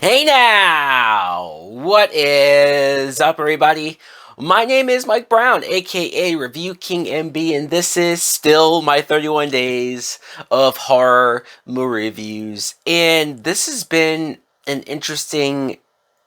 Hey now! What is up, everybody? My name is Mike Brown, aka Review King MB, and this is still my 31 days of horror movie reviews. And this has been an interesting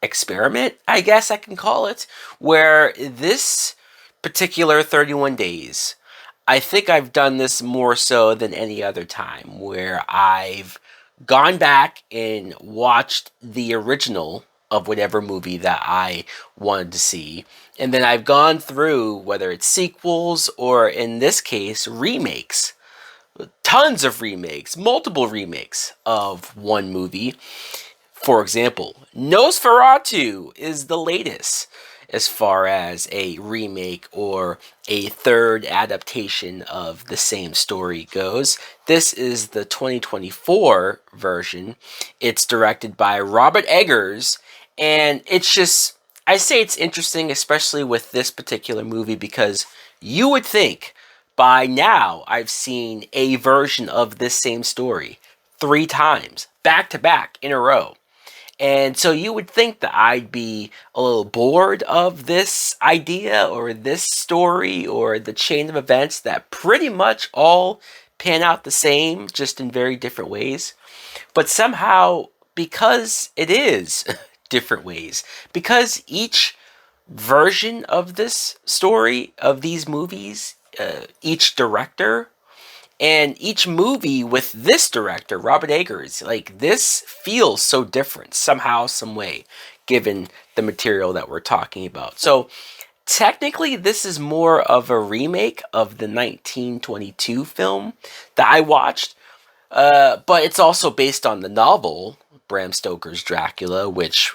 experiment, I guess I can call it, where this particular 31 days, I think I've done this more so than any other time, where I've gone back and watched the original of whatever movie that I wanted to see. And then I've gone through whether it's sequels or in this case, remakes. Tons of remakes, multiple remakes of one movie. For example, Nosferatu is the latest as far as a remake or a third adaptation of the same story goes. This is the 2024 version. It's directed by Robert Eggers, and I say it's interesting, especially with this particular movie, because you would think by now I've seen a version of this same story 3 times, back to back in a row. And so you would think that I'd be a little bored of this idea or this story or the chain of events that pretty much all pan out the same, just in very different ways. But somehow, because it is different ways, because each version of this story, of these movies, each director and each movie with this director, Robert Eggers, like this feels so different somehow, some way, given the material that we're talking about. So technically, this is more of a remake of the 1922 film that I watched, but it's also based on the novel Bram Stoker's Dracula, which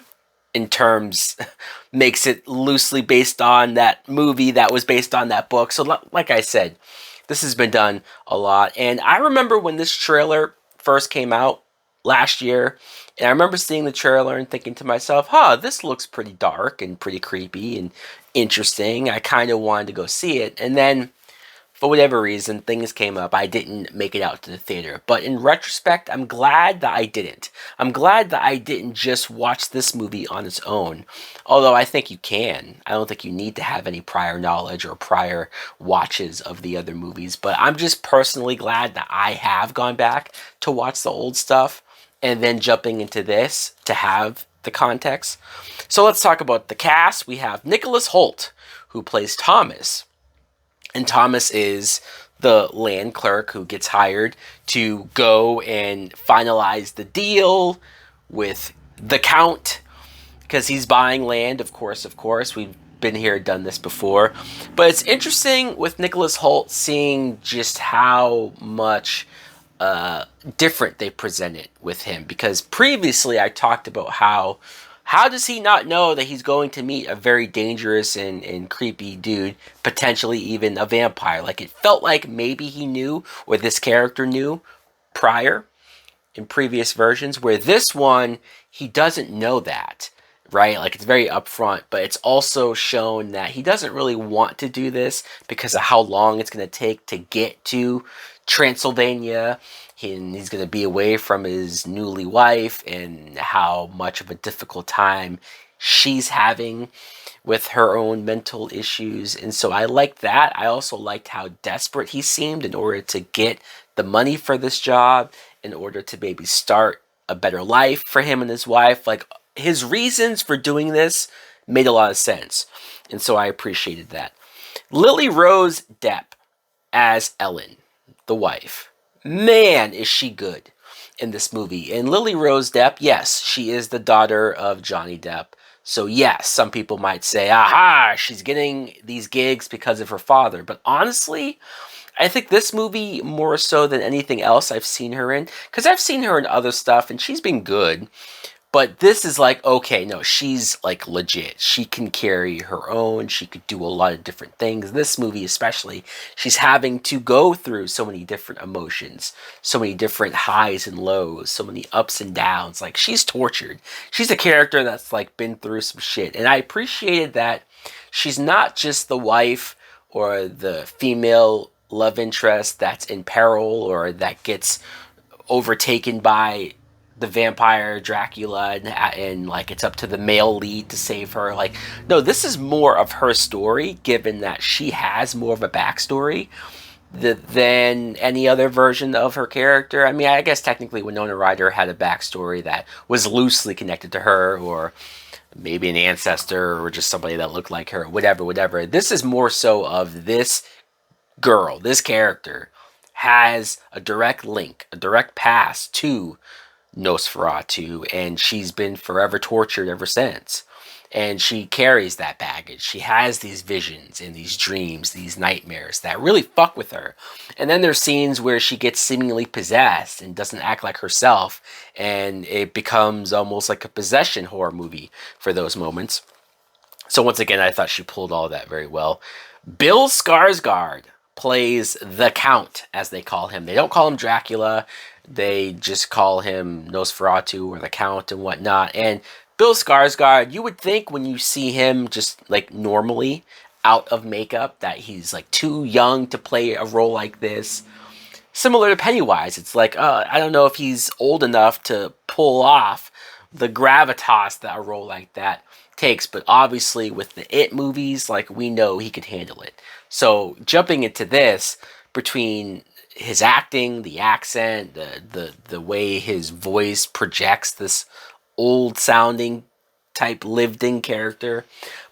in terms makes it loosely based on that movie that was based on that book. So like I said, this has been done a lot. And I remember when this trailer first came out last year, and I remember seeing the trailer and thinking to myself, this looks pretty dark and pretty creepy and interesting. I kind of wanted to go see it. And then for whatever reason, things came up. I didn't make it out to the theater. But in retrospect, I'm glad that I didn't. I'm glad that I didn't just watch this movie on its own. Although I think you can. I don't think you need to have any prior knowledge or prior watches of the other movies. But I'm just personally glad that I have gone back to watch the old stuff and then jumping into this to have the context. So let's talk about the cast. We have Nicholas Hoult, who plays Thomas. And Thomas is the land clerk who gets hired to go and finalize the deal with the Count because he's buying land, of course. We've been here, done this before. But it's interesting with Nicholas Hoult seeing just how much different they present it with him. Because previously I talked about how does he not know that he's going to meet a very dangerous and creepy dude, potentially even a vampire? Like, it felt like maybe he knew, or this character knew, prior in previous versions, where this one, he doesn't know that, right? Like, it's very upfront, but it's also shown that he doesn't really want to do this because of how long it's going to take to get to Transylvania. He's going to be away from his newly wife and how much of a difficult time she's having with her own mental issues. And so I liked that. I also liked how desperate he seemed in order to get the money for this job, in order to maybe start a better life for him and his wife. Like, his reasons for doing this made a lot of sense. And so I appreciated that. Lily Rose Depp as Ellen, the wife. Man, is she good in this movie. And Lily Rose Depp, yes, she is the daughter of Johnny Depp. So yes, some people might say, aha, she's getting these gigs because of her father. But honestly, I think this movie, more so than anything else I've seen her in, because I've seen her in other stuff and she's been good. But this is like, okay, no, she's like legit. She can carry her own. She could do a lot of different things. This movie especially, she's having to go through so many different emotions, so many different highs and lows, so many ups and downs. Like, she's tortured. She's a character that's like been through some shit. And I appreciated that she's not just the wife or the female love interest that's in peril or that gets overtaken by the vampire Dracula, and like it's up to the male lead to save her. Like, no, this is more of her story, given that she has more of a backstory than any other version of her character. I mean, I guess technically Winona Ryder had a backstory that was loosely connected to her, or maybe an ancestor, or just somebody that looked like her, whatever, whatever. This is more so of this girl, this character has a direct link, a direct pass to Nosferatu, and she's been forever tortured ever since. And she carries that baggage. She has these visions and these dreams, these nightmares that really fuck with her. And then there's scenes where she gets seemingly possessed and doesn't act like herself, and it becomes almost like a possession horror movie for those moments. So once again, I thought she pulled all that very well. Bill Skarsgård plays the Count, as they call him. They don't call him Dracula. They just call him Nosferatu or the Count and whatnot. And Bill Skarsgård, you would think when you see him just like normally out of makeup that he's like too young to play a role like this. Similar to Pennywise, it's like, I don't know if he's old enough to pull off the gravitas that a role like that takes, but obviously with the It movies, like, we know he could handle it. So jumping into this, between his acting, the accent, the way his voice projects this old sounding type lived in character,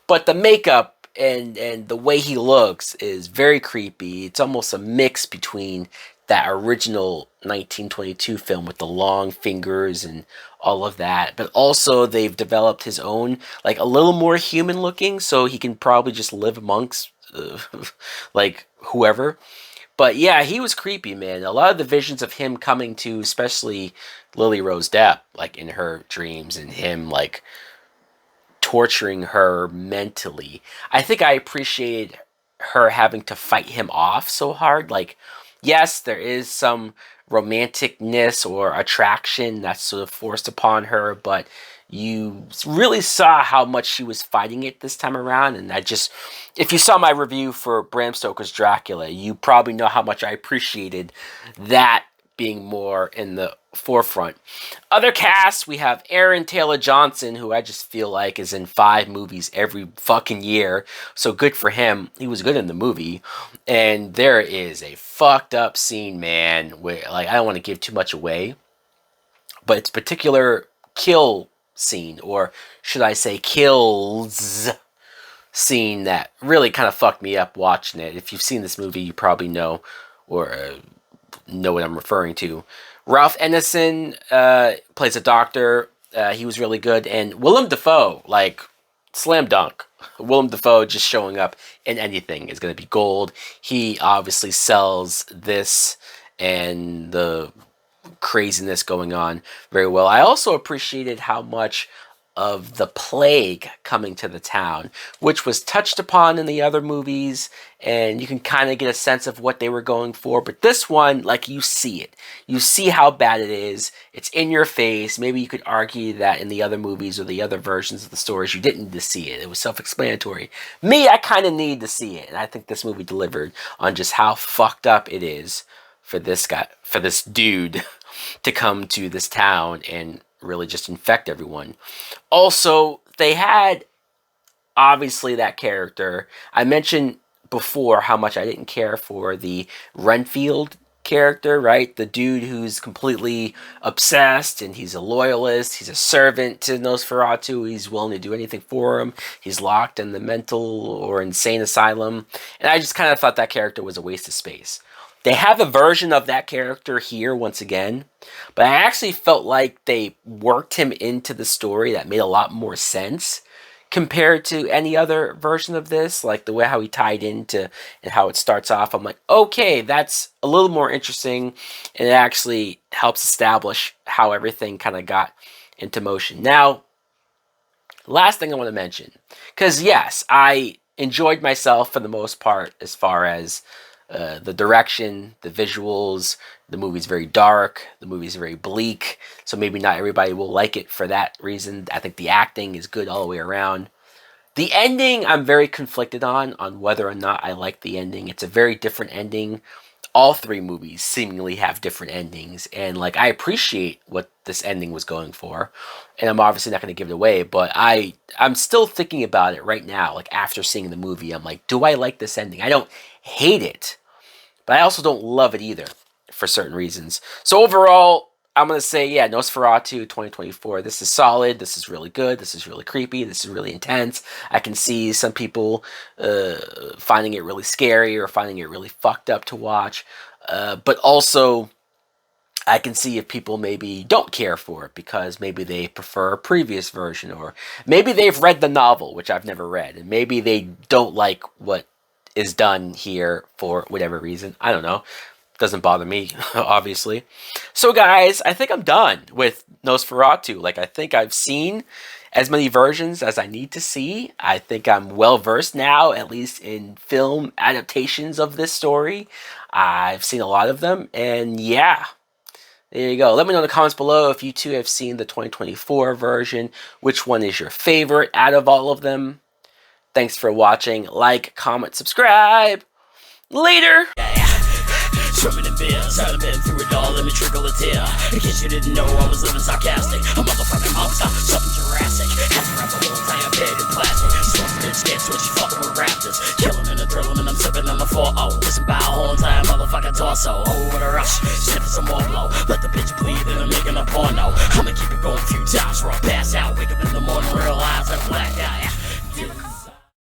but the makeup and the way he looks is very creepy. It's almost a mix between that original 1922 film with the long fingers and all of that, but also they've developed his own, like, a little more human looking, so he can probably just live amongst like whoever. But yeah, he was creepy, man. A lot of the visions of him coming to, especially Lily Rose Depp, like in her dreams, and him like torturing her mentally. I think I appreciated her having to fight him off so hard. Like, yes, there is some romanticness or attraction that's sort of forced upon her, but you really saw how much she was fighting it this time around. And I just, if you saw my review for Bram Stoker's Dracula, you probably know how much I appreciated that being more in the forefront. Other casts, we have Aaron Taylor Johnson, who I just feel like is in 5 movies every fucking year. So good for him. He was good in the movie. And there is a fucked up scene, man, where, like, I don't want to give too much away, but it's a particular kill scene, or should I say kills scene, that really kind of fucked me up watching it. If you've seen this movie, you probably know, or know what I'm referring to. Ralph Ineson plays a doctor. He was really good. And Willem Dafoe, like, slam dunk. Willem Dafoe just showing up in anything is going to be gold. He obviously sells this and the craziness going on very well. I also appreciated how much of the plague coming to the town, which was touched upon in the other movies, and you can kind of get a sense of what they were going for. But this one, like, you see it. You see how bad it is. It's in your face. Maybe you could argue that in the other movies or the other versions of the stories, you didn't need to see it. It was self-explanatory. Me, I kind of needed to see it, and I think this movie delivered on just how fucked up it is for this guy, for this dude, to come to this town and really just infect everyone. Also, they had, obviously, that character. I mentioned before how much I didn't care for the Renfield character, right? The dude who's completely obsessed, and he's a loyalist, he's a servant to Nosferatu, he's willing to do anything for him, he's locked in the mental or insane asylum, and I just kind of thought that character was a waste of space. They have a version of that character here once again, but I actually felt like they worked him into the story that made a lot more sense compared to any other version of this. Like the way how he tied into and how it starts off, I'm like, okay, that's a little more interesting, and it actually helps establish how everything kind of got into motion. Now, last thing I want to mention, because yes, I enjoyed myself for the most part as far as the direction, the visuals. The movie's very dark. The movie's very bleak. So maybe not everybody will like it for that reason. I think the acting is good all the way around. The ending, I'm very conflicted on whether or not I like the ending. It's a very different ending all three movies seemingly have different endings, and like I appreciate what this ending was going for, and I'm obviously not going to give it away, but I'm still thinking about it right now. Like after seeing the movie, I'm like, do I like this ending? I don't hate it, but I also don't love it either for certain reasons. So overall, I'm going to say, yeah, Nosferatu 2024. This is solid. This is really good. This is really creepy. This is really intense. I can see some people finding it really scary or finding it really fucked up to watch. But also, I can see if people maybe don't care for it because maybe they prefer a previous version, or maybe they've read the novel, which I've never read, and maybe they don't like what is done here for whatever reason. I don't know. Doesn't bother me, obviously. So guys, I think I'm done with Nosferatu. Like, I think I've seen as many versions as I need to see. I think I'm well versed now, at least in film adaptations of this story. I've seen a lot of them, and yeah, there you go. Let me know in the comments below if you too have seen the 2024 version. Which one is your favorite out of all of them? Thanks for watching. Like, comment, subscribe. Later! Swimming in beers, I've been through it all, let me trickle a tear. In case you didn't know, I was living sarcastic. A motherfucking monster, something Jurassic. Had to wrap the whole entire bed in plastic. Smoke bitch scared switch, fucking with raptors. Killing and a drilling and I'm sipping on the 4-0. Listen by a whole entire motherfucking torso. Oh, what a rush, sniffing some more blow. Let the bitch bleed and I'm making a porno. I'ma keep it going a few times before I pass out. Wake up in the morning, realize I'm blacked out.